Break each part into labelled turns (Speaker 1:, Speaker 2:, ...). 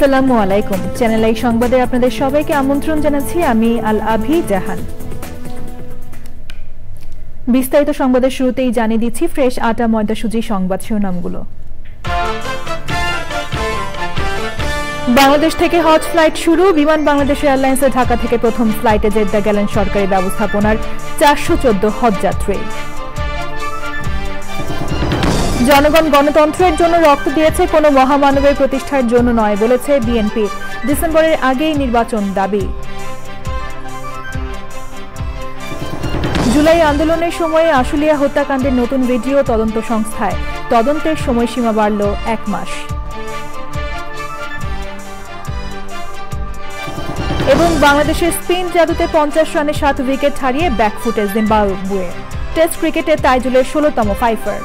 Speaker 1: আসসালামু আলাইকুম। Channel I সংবাদে আপনাদের সবাইকে আমন্ত্রণ জানাচ্ছি। আমি আল আভি জাহান। বিস্তারিত সংবাদের শুরুতেই জানিয়ে দিচ্ছি ফ্রেশ আটা ময়দা সুজি সংবাদ শিরোনামগুলো। বাংলাদেশ থেকে হজ ফ্লাইট শুরু। বিমান বাংলাদেশ এয়ারলাইন্সের ঢাকা থেকে প্রথম ফ্লাইটে জেদ্দা গেলেন সরকারি ব্যবস্থাপনার 414 হজযাত্রী। জনগণ গণতন্ত্রের জন্য রক্ত দিয়েছে, কোনো মহামানবের প্রতিষ্ঠার জন্য নয় বলেছে বিএনপি। ডিসেম্বরের আগেই নির্বাচন দাবি। জুলাই আন্দোলনের সময়ে আশুলিয়া হত্যাকাণ্ডের নতুন ভিডিও তদন্ত সংস্থায়, তদন্তের সময়সীমা বাড়ল 1 মাস। এবং বাংলাদেশের স্পিন জাদুতে 50 রানে 7 উইকেট হারিয়ে ব্যাকফুটে জিম্বাবুয়ে। টেস্ট ক্রিকেটে তাইজুলের 16তম ফাইফার।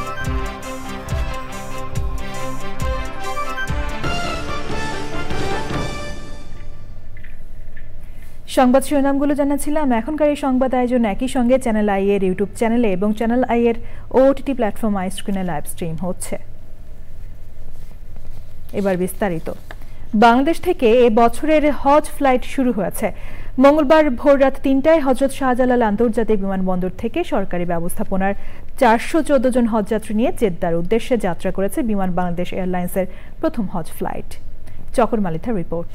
Speaker 1: সংবাদ শিরোনামগুলো জানাচ্ছিলাম। এখনকার এই সংবাদ আয়োজন একই সঙ্গে চ্যানেল আই এর ইউটিউব চ্যানেলে এবং চ্যানেল আই এর ওটিটি প্ল্যাটফর্ম আই স্ক্রিনে লাইভ স্ট্রিম হচ্ছে। এবার বিস্তারিত। বাংলাদেশ থেকে এ বছরের হজ ফ্লাইট শুরু হয়েছে। মঙ্গলবার ভোররাত 3টায় হযরত শাহজালাল আন্তর্জাতিক বিমানবন্দর থেকে সরকারি ব্যবস্থাপনার 414 জন হজযাত্রী নিয়ে জেদ্দার উদ্দেশ্যে যাত্রা করেছে বিমান বাংলাদেশ এয়ারলাইন্সের প্রথম হজ ফ্লাইট। চকর মালিথার রিপোর্ট।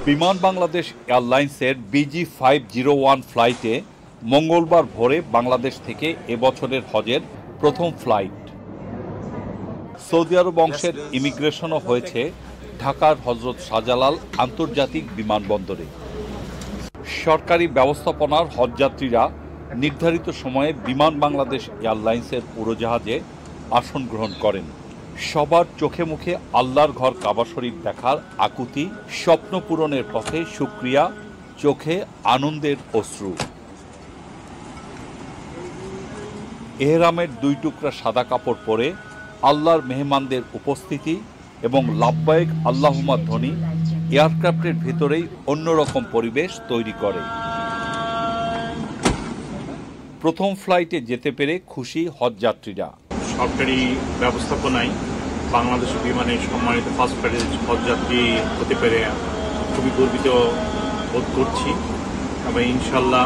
Speaker 2: বিমান বাংলাদেশ এয়ারলাইন্সের BG501 ফ্লাইটে মঙ্গলবার ভোরে বাংলাদেশ থেকে এবছরের হজের প্রথম ফ্লাইট। সৌদি আরব অংশের ইমিগ্রেশনও হয়েছে ঢাকার হযরত শাহজালাল আন্তর্জাতিক বিমানবন্দরে। সরকারি ব্যবস্থাপনার হজযাত্রীরা নির্ধারিত সময়ে বিমান বাংলাদেশ এয়ারলাইন্সের উড়োজাহাজে আসন গ্রহণ করেন। সবার চোখে মুখে আল্লাহর ঘর কাবা শরীফ দেখার আকুতি, স্বপ্ন পূরণের পথে শুকরিয়া, চোখে আনন্দের অশ্রু। এহরামের 2 টুকরা সাদা কাপড় পরে আল্লাহর মেহমানদের উপস্থিতি এবং লাব্বাইক আল্লাহুম্মা ধ্বনি এয়ারক্রাফটের ভেতরেই অন্যরকম পরিবেশ তৈরি করে। প্রথম ফ্লাইটে যেতে পেরে খুশি হজযাত্রীরা।
Speaker 3: সরকারি ব্যবস্থাপনায় বাংলাদেশ বিমানের সম্মানিত ফার্স্ট ক্লাস হজযাত্রী হতে পেরে খুবই গর্বিত বোধ করছি এবং ইনশাল্লাহ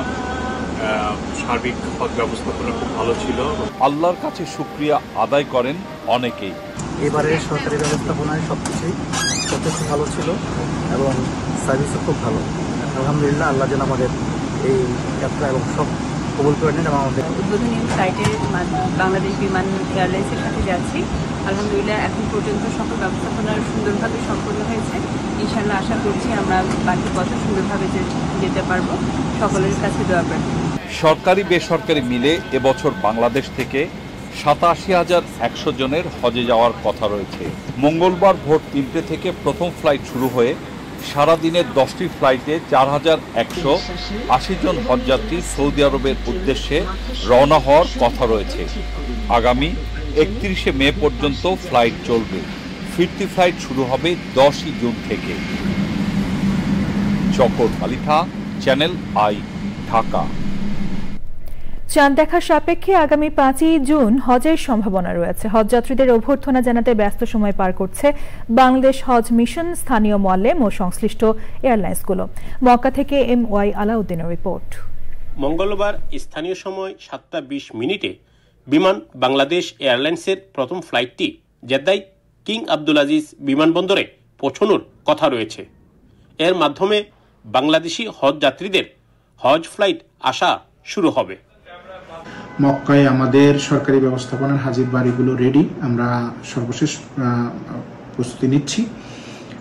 Speaker 3: সার্বিক হজ ব্যবস্থাপনা খুব ভালো ছিল।
Speaker 2: আল্লাহর কাছে শুকরিয়া আদায় করেন অনেকেই।
Speaker 4: এবারের সরকারি ব্যবস্থাপনায় সবকিছুই যথেষ্ট ভালো ছিল এবং সার্ভিসও খুব ভালো। আলহামদুলিল্লাহ, আল্লাহ যেন আমাদের এই যাত্রা এবং সব কবুল করে নেন। এবং আমাদের
Speaker 5: উদ্বোধনী ফ্লাইটে বাংলাদেশ বিমান এয়ারলাইন্সের সাথে যাচ্ছি। আলহামদুলিল্লাহ, এখন পর্যন্ত সকল ব্যবস্থাপনার সুন্দরভাবে সম্পন্ন হয়েছে। ইনশাআল্লাহ আশা করছি আমরা বাকি বছর সুন্দরভাবে যেতে পারবো। সকলের কাছে দোয়া প্রার্থনা।
Speaker 2: সরকারি বেসরকারি মিলে এবছর বাংলাদেশ থেকে 87,100 জনের হজে যাওয়ার কথা রয়েছে। মঙ্গলবার ভোর 3টে থেকে প্রথম ফ্লাইট শুরু হয়ে সারাদিনের 10টি ফ্লাইটে 4,180 জন হজযাত্রী সৌদি আরবের উদ্দেশ্যে রওনা হওয়ার কথা রয়েছে। আগামী 31শে মে পর্যন্ত ফ্লাইট চলবে। ফিরতি ফ্লাইট শুরু হবে 10ই জুন থেকে। চকর মালিথা, চ্যানেল আই, ঢাকা।
Speaker 1: চাঁদ দেখার সাপেক্ষে আগামী 5ই জুন হজের সম্ভাবনা রয়েছে। হজযাত্রীদের অভ্যর্থনা জানাতে ব্যস্ত সময় পার করছে বাংলাদেশ হজ মিশন, স্থানীয় মোয়াল্লেম ও সংশ্লিষ্ট এয়ারলাইন্সগুলো। মক্কা থেকে MY আলাউদ্দিনের রিপোর্ট।
Speaker 6: মঙ্গলবার স্থানীয় সময় 7:20 বিমান বাংলাদেশ এয়ারলাইন্সের প্রথম ফ্লাইটটি জেদ্দায় কিং আব্দুল আজিজ বিমানবন্দরে পৌঁছানোর কথা রয়েছে। এর মাধ্যমে বাংলাদেশি হজ যাত্রীদের হজ ফ্লাইট আসা শুরু হবে।
Speaker 7: মক্কায় আমাদের সরকারি ব্যবস্থাপনার হাজির বাড়িগুলো রেডি। আমরা সর্বশেষ প্রস্তুতি নিচ্ছি।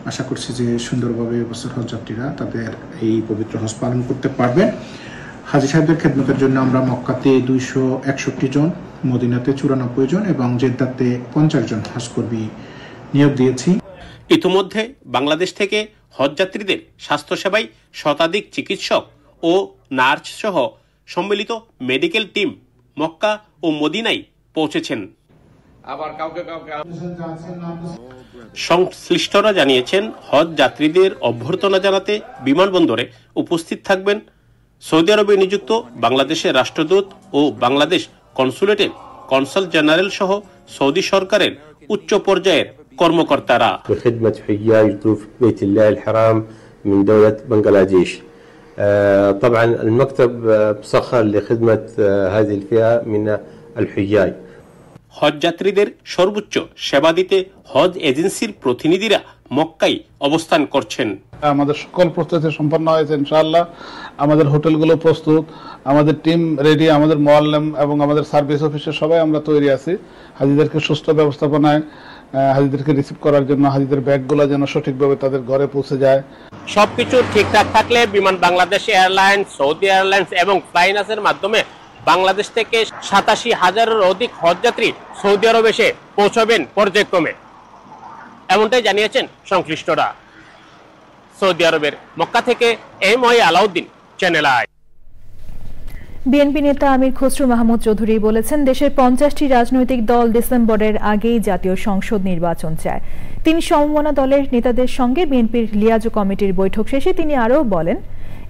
Speaker 7: আশা করছি যে সুন্দরভাবে এবছর হজযাত্রীরা তাদের এই পবিত্র হজ পালন করতে পারবেন। হাজী সাহেবদের খেদমতের জন্য আমরা মক্কাতে 261 জন, মদিনাতে 94 জন এবং জেদ্দাতে 50 জন হজকর্মী নিয়োগ দিয়েছি।
Speaker 6: ইতিমধ্যে বাংলাদেশ থেকে হজযাত্রীদের স্বাস্থ্যসেবায় শতাধিক চিকিৎসক ও নার্স সহ সম্মিলিত মেডিকেল টিম মক্কা ও মদিনায় পৌঁছেছেন। সংশ্লিষ্টরা জানিয়েছেন, হজ যাত্রীদের অভ্যর্থনা জানাতে বিমানবন্দরে উপস্থিত থাকবেন সৌদি আরবে নিযুক্ত বাংলাদেশের রাষ্ট্রদূত ও বাংলাদেশ কনসুলেটের কনসাল জেনারেল সহ সৌদি সরকারের উচ্চ পর্যায়ের কর্মকর্তারা।
Speaker 8: بخدمة حجاج ضيوف بيت الله الحرام من دولة بنغلاديش. طبعا المكتب مسخر لخدمة هذه الفئة من الحجاج.
Speaker 6: হজযাত্রীদের সর্বোচ্চ সেবা দিতে হজ এজেন্সির প্রতিনিধিরা মক্কায় অবস্থান করছেন।
Speaker 9: আমাদের সকল প্রস্তুতি সম্পন্ন হয়েছে ইনশাআল্লাহ। আমাদের হোটেলগুলো প্রস্তুত, আমাদের টিম রেডি, আমাদের মোয়াল্লেম এবং আমাদের সার্ভিস অফিসের সবাই আমরা তৈরি আছি হাজিদেরকে সুস্থ ব্যবস্থাপনায়, হাজিদেরকে রিসিভ করার জন্য, হাজিদের ব্যাগগুলো যেন সঠিকভাবে তাদের ঘরে পৌঁছে যায়।
Speaker 6: সবকিছু ঠিকঠাক থাকলে বিমান বাংলাদেশ এয়ারলাইন্স, সৌদি এয়ারলাইন্স এবং ফ্লাইনাসের মাধ্যমে বাংলাদেশ থেকে 87,000-এর অধিক হজযাত্রী সৌদি আরবে এসে পৌঁছবেন পর্যায়ক্রমে, এমনটাই জানিয়েছেন সংশ্লিষ্টরা। সৌদি আরবের মক্কা থেকে এম.ওয়াই আলাউদ্দিন, চ্যানেল আই।
Speaker 1: বিএনপি নেতা আমির খসরু মাহমুদ চৌধুরী বলেছেন, দেশের 50টি রাজনৈতিক দল ডিসেম্বরের আগেই জাতীয় সংসদ নির্বাচন চায়। তিনি সমমনা দলের নেতাদের সঙ্গে বিএনপির লিয়াজো কমিটির বৈঠক শেষে তিনি আরও বলেন,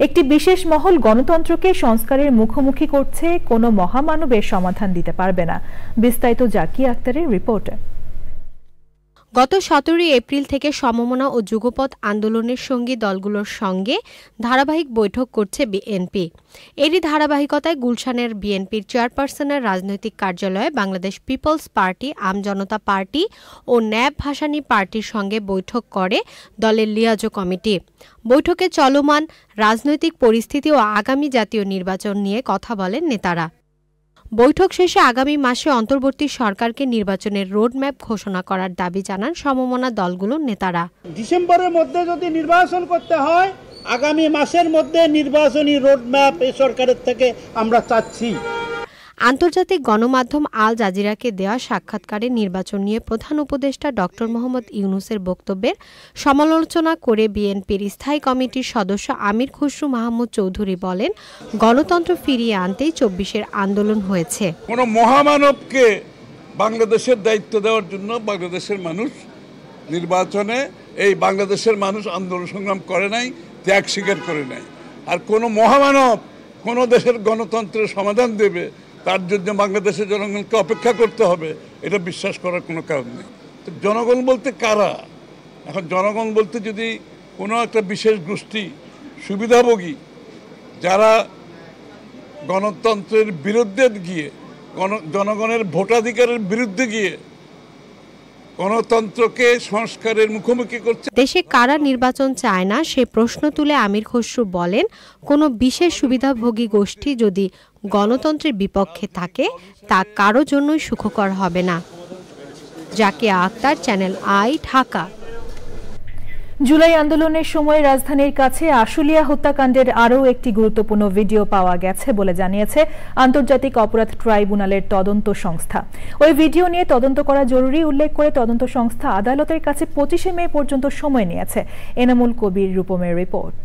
Speaker 1: একটি বিশেষ মহল গণতন্ত্রকে সংস্কারের মুখোমুখি করছে, কোনো মহামানবের সমাধান দিতে পারবে না। বিস্তারিত জাকিয়া আক্তারের রিপোর্টে।
Speaker 10: গত 17 এপ্রিল থেকে সমমনা ও যুগপৎ আন্দোলনের সঙ্গী দলগুলোর সঙ্গে ধারাবাহিক বৈঠক করছে বিএনপি। এরই ধারাবাহিকতায় গুলশানের বিএনপির চেয়ারপারসনের রাজনৈতিক কার্যালয়ে বাংলাদেশ পিপলস পার্টি, আমজনতা পার্টি ও ন্যাব ভাসানী পার্টির সঙ্গে বৈঠক করে দলের লিয়াজো কমিটি। বৈঠকে চলমান রাজনৈতিক পরিস্থিতি ও আগামী জাতীয় নির্বাচন নিয়ে কথা বলেন নেতারা। বৈঠক শেষে আগামী মাসে অন্তর্বর্তী সরকারকে নির্বাচনের রোডম্যাপ ঘোষণা করার দাবি জানান সমমনা দলগুলোর নেতারা।
Speaker 11: ডিসেম্বরের মধ্যে যদি নির্বাচন করতে হয়, আগামী মাসের মধ্যে নির্বাচনী রোডম্যাপ এই সরকারের থেকে আমরা চাচ্ছি।
Speaker 10: আন্তর্জাতিক গণমাধ্যম আল জাজিরাকে দেওয়া সাক্ষাৎকারে নির্বাচন নিয়ে প্রধান উপদেষ্টা ডক্টর মোহাম্মদ ইউনূসের বক্তব্যের সমালোচনা করে বিএনপির স্থায়ী কমিটির সদস্য আমির খসরু মাহমুদ চৌধুরী বলেন, গণতন্ত্র ফিরিয়ে আনতেই 24-এর আন্দোলন হয়েছে।
Speaker 12: কোনো মহামানবকে বাংলাদেশের দায়িত্ব দেওয়ার জন্য বাংলাদেশের মানুষ নির্বাচনে, এই বাংলাদেশের মানুষ আন্দোলন সংগ্রাম করে নাই, ত্যাগ স্বীকার করে নাই। আর কোনো মহামানব কোনো দেশের গণতন্ত্রের সমাধান দেবে, তার জন্য বাংলাদেশের জনগণকে অপেক্ষা করতে হবে, এটা বিশ্বাস করার কোনো কারণ নেই। তো জনগণ বলতে কারা? এখন জনগণ বলতে যদি কোনো একটা বিশেষ গোষ্ঠী সুবিধাভোগী, যারা গণতন্ত্রের বিরুদ্ধে গিয়ে, জনগণের ভোটাধিকারের বিরুদ্ধে গিয়ে গণতন্ত্রকে সংস্কারের মুখোমুখি করছে।
Speaker 10: দেশে কারা নির্বাচন চায় না সে প্রশ্ন তুলে আমির খসরু বলেন, কোনো বিশেষ সুবিধাভোগী গোষ্ঠী যদি গণতন্ত্রের বিপক্ষে থাকে তা কারো জন্যই সুখকর হবে না। Zakia Akter, channel I, Dhaka.
Speaker 1: জুলাই আন্দোলনের সময় রাজধানীর কাছে আশুলিয়া হত্যাকাণ্ডের আরও একটি গুরুত্বপূর্ণ ভিডিও পাওয়া গেছে বলে জানিয়েছে আন্তর্জাতিক অপরাধ ট্রাইব্যুনালের তদন্ত সংস্থা। ওই ভিডিও নিয়ে তদন্ত করা জরুরি উল্লেখ করে তদন্ত সংস্থা আদালতের কাছে 25 মে পর্যন্ত সময় নিয়েছে। এনামুল কবির, রূপমের রিপোর্ট।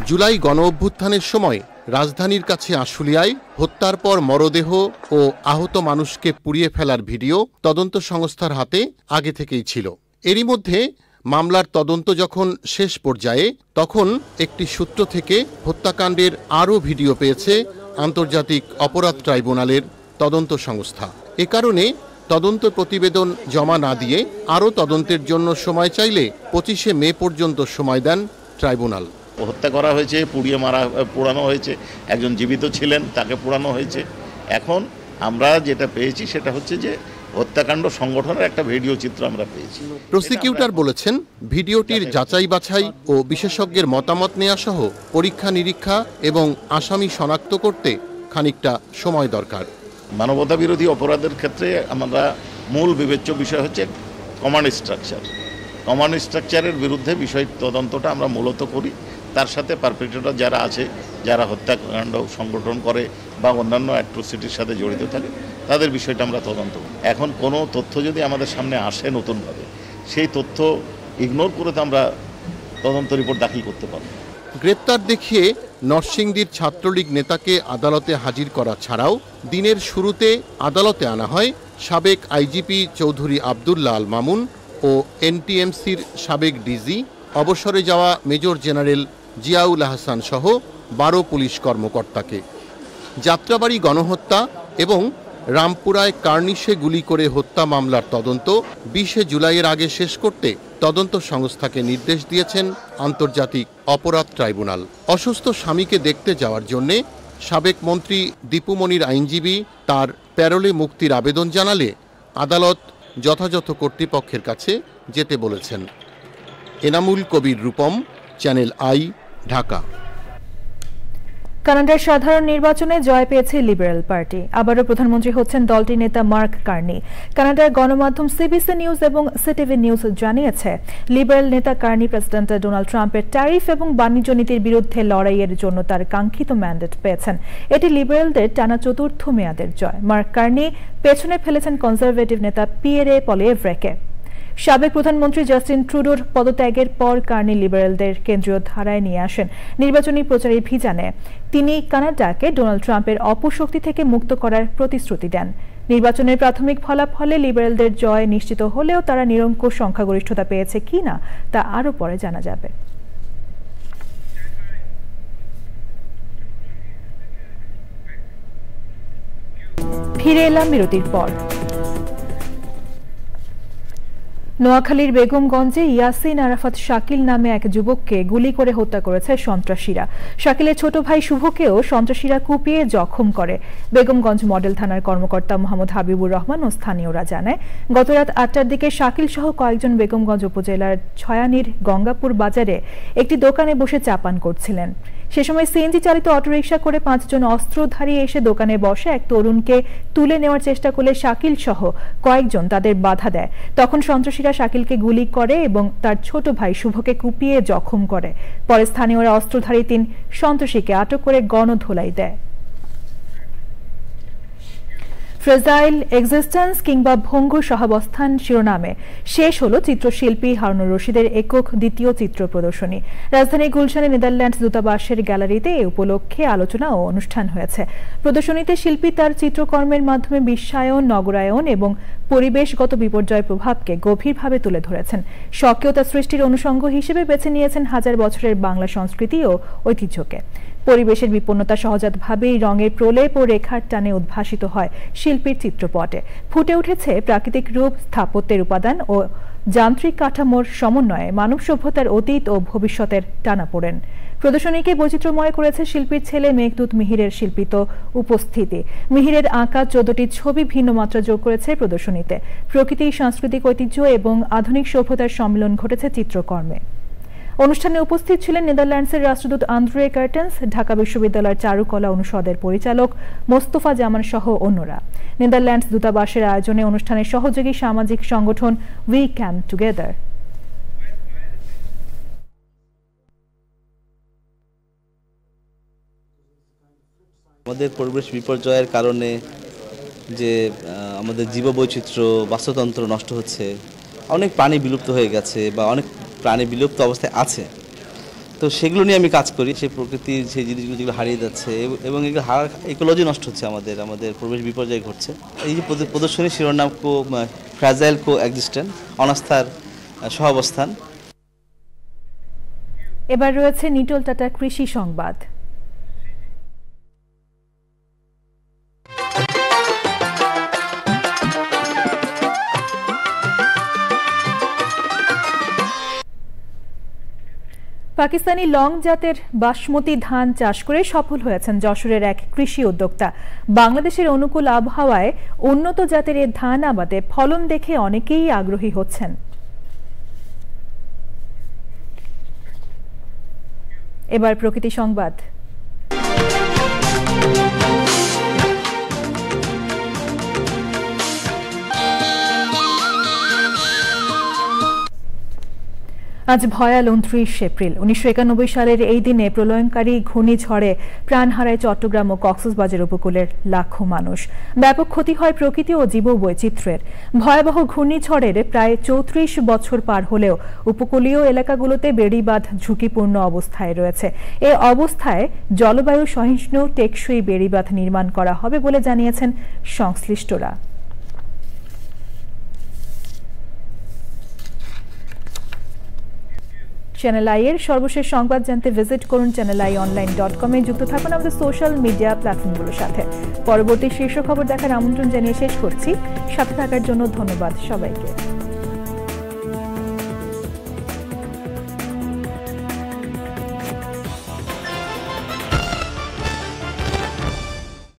Speaker 13: জুলাই গণ অভ্যুত্থানের সময় রাজধানীর কাছে আশুলিয়ায় হত্যার পর মরদেহ ও আহত মানুষকে পুড়িয়ে ফেলার ভিডিও তদন্ত সংস্থার হাতে আগে থেকেই ছিল। এরই মধ্যে মামলার তদন্ত যখন শেষ পর্যায়ে, তখন একটি সূত্র থেকে হত্যাকাণ্ডের আরও ভিডিও পেয়েছে আন্তর্জাতিক অপরাধ ট্রাইব্যুনালের তদন্ত সংস্থা। এ কারণে তদন্ত প্রতিবেদন জমা না দিয়ে আরও তদন্তের জন্য সময় চাইলে 25 মে পর্যন্ত সময় দেন ট্রাইব্যুনাল।
Speaker 14: হত্যা করা হয়েছে, পোড়ানো হয়েছে, একজন জীবিত ছিলেন, তাকে পোড়ানো হয়েছে। এখন আমরা যেটা পেয়েছি সেটা হচ্ছে যে হত্যাকাণ্ড সংগঠনের একটা ভিডিও চিত্র আমরা পেয়েছি।
Speaker 13: প্রসিকিউটর বলেছেন, ভিডিওটির যাচাই বাছাই ও বিশেষজ্ঞের মতামত নেওয়া সহ পরীক্ষা নিরীক্ষা এবং আসামি শনাক্ত করতে খানিকটা সময় দরকার।
Speaker 14: মানবতা বিরোধী অপরাধের ক্ষেত্রে আমরা মূল বিবেচ্য বিষয় হচ্ছে কমান্ড স্ট্রাকচার। কমান্ড স্ট্রাকচারের বিরুদ্ধে বিষয় তদন্তটা আমরা মূলত করি। তার সাথে পারপেট্রেটর যারা আছে, যারা হত্যাকাণ্ড সংগঠন করে বা অন্যান্য অ্যাট্রোসিটির সাথে জড়িত থাকে, তাদের বিষয়টা আমরা তদন্ত করি। এখন কোনো তথ্য যদি আমাদের সামনে আসে নতুনভাবে, সেই তথ্য ইগনোর করে তো আমরা তদন্ত রিপোর্ট দাখিল করতে পারব।
Speaker 13: গ্রেপ্তার দেখিয়ে নরসিংদীর ছাত্রলীগ নেতাকে আদালতে হাজির করা ছাড়াও দিনের শুরুতে আদালতে আনা হয় সাবেক আইজিপি চৌধুরী আবদুল্লাহ আল মামুন ও এনটিএমসির সাবেক ডিজি, অবসরে যাওয়া মেজর জেনারেল জিয়াউল আহসান সহ 12 পুলিশ কর্মকর্তাকে। যাত্রাবাড়ি গণহত্যা এবং রামপুরায় কার্নিশে গুলি করে হত্যা মামলার তদন্ত 20 জুলাইয়ের আগে শেষ করতে তদন্ত সংস্থাকে নির্দেশ দিয়েছেন আন্তর্জাতিক অপরাধ ট্রাইব্যুনাল। অসুস্থ স্বামীকে দেখতে যাওয়ার জন্যে সাবেক মন্ত্রী দীপু মনির আইনজীবী তার প্যারোলে মুক্তির আবেদন জানালে আদালত যথাযথ কর্তৃপক্ষের কাছে যেতে বলেছেন। Enamul Kabir Rupam, channel I, Dhaka.
Speaker 1: কানাডার সাধারণ নির্বাচনে জয় পেয়েছে লিবারেল পার্টি। আবারও প্রধানমন্ত্রী হচ্ছেন দলটির নেতা মার্ক কার্নি। কানাডার গণমাধ্যম সিবিসি নিউজ এবং সিটিভি নিউজ জানিয়েছে, লিবারেল নেতা কার্নি প্রেসিডেন্ট ডোনাল্ড ট্রাম্পের ট্যারিফ এবং বাণিজ্য নীতির বিরুদ্ধে লড়াইয়ের জন্য তার কাঙ্ক্ষিত ম্যান্ডেট পেয়েছেন। এটি লিবারেলদের টানা চতুর্থ মেয়াদের জয়। মার্ক কার্নি পেছনে ফেলেছেন কনজারভেটিভ নেতা পিয়েরে পলিয়েভ্রেকে। সাবেক প্রধানমন্ত্রী জাস্টিন ট্রুডোর পদত্যাগের পর কার্নি লিবারেলদের কেন্দ্রীয় ধারায় নিয়ে আসেন। নির্বাচনী প্রচারে ভিজানে তিনি কানাডাকে ডোনাল্ড ট্রাম্পের অপশক্তি থেকে মুক্ত করার প্রতিশ্রুতি দেন। নির্বাচনের প্রাথমিক ফলাফলে লিবারেলদের জয় নিশ্চিত হলেও তারা নিরঙ্কুশ সংখ্যাগরিষ্ঠতা পেয়েছে কিনা তা আরও পরে জানা যাবে। ফিরে এলাম বিরতির পর। নোয়াখালীর বেগমগঞ্জে ইয়াসিন আরাফাত শাকিল নামে এক যুবককে গুলি করে হত্যা করেছে সন্ত্রাসীরা। শাকিলের ছোট ভাই শুভকেও সন্ত্রাসীরা কুপিয়ে জখম করে। বেগমগঞ্জ মডেল থানার কর্মকর্তা মোহাম্মদ হাবিবুর রহমান ও স্থানীয়রা জানায়, গত রাত 8টার দিকে শাকিল সহ কয়েকজন বেগমগঞ্জ উপজেলার ছয়ানীর গঙ্গাপুর বাজারে একটি দোকানে বসে চা পান করছিলেন। সে সময় সিএনজি চালিত অটোরিকশা করে 5 জন অস্ত্রধারী এসে দোকানে বসে এক তরুণকে তুলে নেওয়ার চেষ্টা করলে শাকিল সহ কয়েকজন তাদের বাধা দেয়। তখন সন্ত্রাসীরা শাকিলকে গুলি করে এবং তার ছোট ভাই শুভকে কুপিয়ে জখম করে। পরে স্থানীয়রা অস্ত্রধারী 3 সন্ত্রাসীকে আটক করে গণধোলাই দেয়। ফ্রেজাইল এক্সিস্টেন্স কিংবা ভঙ্গুর সহাবস্থান শিরোনামে শেষ হলো চিত্রশিল্পী হারুনুর রশিদের একক দ্বিতীয় চিত্র প্রদর্শনী। রাজধানী গুলশানে নেদারল্যান্ডস দূতাবাসের গ্যালারিতে এ উপলক্ষে আলোচনা ও অনুষ্ঠান হয়েছে। প্রদর্শনীতে শিল্পী তার চিত্রকর্মের মাধ্যমে বিশ্বায়ন, নগরায়ন এবং পরিবেশগত বিপর্যয় প্রভাবকে গভীরভাবে তুলে ধরেছেন। স্বকীয়তা সৃষ্টির অনুষঙ্গ হিসেবে বেছে নিয়েছেন হাজার বছরের বাংলা সংস্কৃতি ও ঐতিহ্যকে। পরিবেশের বিপন্নতা সহজাতভাবেই রঙের প্রলেপ ও রেখার টানে উদ্ভাসিত হয় শিল্পীর চিত্রপটে। ফুটে উঠেছে প্রাকৃতিক রূপ, স্থাপত্যের উপাদান ও যান্ত্রিক কাঠামোর সমন্বয়ে মানব সভ্যতার অতীত ও ভবিষ্যতের টানাপোড়েন। প্রদর্শনীকে বৈচিত্র্যময় করেছে শিল্পীর ছেলে মেঘদূত মিহিরের শিল্পিত উপস্থিতি। মিহিরের আঁকা 14টি ছবি ভিন্ন মাত্রা যোগ করেছে প্রদর্শনীতে। প্রকৃতি, সাংস্কৃতিক ঐতিহ্য এবং আধুনিক সভ্যতার সম্মিলন ঘটেছে চিত্রকর্মে। অনুষ্ঠানে উপস্থিত ছিলেন নেদারল্যান্ডসের রাষ্ট্রদূত আন্দ্রে কার্টেন্স, ঢাকা বিশ্ববিদ্যালয়ের চারুকলা অনুষদের পরিচালক মোস্তফা জামান সহ অন্যরা। নেদারল্যান্ডস দূতাবাসের আয়োজনে অনুষ্ঠানের সহযোগী সামাজিক সংগঠন উই ক্যান টুগেদার।
Speaker 15: আমাদের পরিবেশ বিপর্যয়ের কারণে যে আমাদের জীববৈচিত্র্য, বাস্তুতন্ত্র নষ্ট হচ্ছে, অনেক প্রাণী বিলুপ্ত হয়ে গেছে বা অনেক প্রাণী বিলুপ্ত অবস্থায় আছে, তো সেগুলো নিয়ে আমি কাজ করি। সেই প্রকৃতির সেই জিনিসগুলো যেগুলো হারিয়ে যাচ্ছে এবং এগুলো ইকোলজি নষ্ট হচ্ছে, আমাদের পরিবেশ বিপর্যয় ঘটছে। এই যে প্রদর্শনীর শিরোনাম ফ্র্যাজাইল কো এক্সিস্টেন্স, অনাস্থার সহাবস্থান।
Speaker 1: এবার রয়েছে নিটোল টাটা কৃষি সংবাদ। পাকিস্তানি লং জাতের বাসমতি ধান চাষ করে সফল হয়েছেন যশোরের এক কৃষি উদ্যোক্তা। বাংলাদেশের অনুকূল আবহাওয়ায় উন্নত জাতের এই ধান আবাদে ফলন দেখে অনেকেই আগ্রহী হচ্ছেন। এবার প্রকৃতি সংবাদ। আজ ভয়াল 29 এপ্রিল। 1991 সালের এই দিনে প্রলয়ঙ্কারী ঘূর্ণিঝড়ে প্রাণ হারায় চট্টগ্রাম ও কক্সবাজার উপকূলের লাখো মানুষ। ব্যাপক ক্ষতি হয় প্রকৃতি ও জীববৈচিত্র্যের। ভয়াবহ ঘূর্ণিঝড়ের প্রায় 34 বছর পার হলেও উপকূলীয় এলাকাগুলোতে বেড়িবাঁধ ঝুঁকিপূর্ণ অবস্থায় রয়েছে। এ অবস্থায় জলবায়ু সহিষ্ণু টেকসই বেড়িবাঁধ নির্মাণ করা হবে বলে জানিয়েছেন সংশ্লিষ্টরা। চ্যানেল আই এর সর্বশেষ সংবাদ জানতে ভিজিট করুন channelionline.com এ। যুক্ত থাকুন আমাদের সোশ্যাল মিডিয়া প্ল্যাটফর্মগুলোর সাথে। পরবর্তী শীর্ষ খবর দেখার আমন্ত্রণ জানিয়ে শেষ করছি। সাথে থাকার জন্য ধন্যবাদ সবাইকে।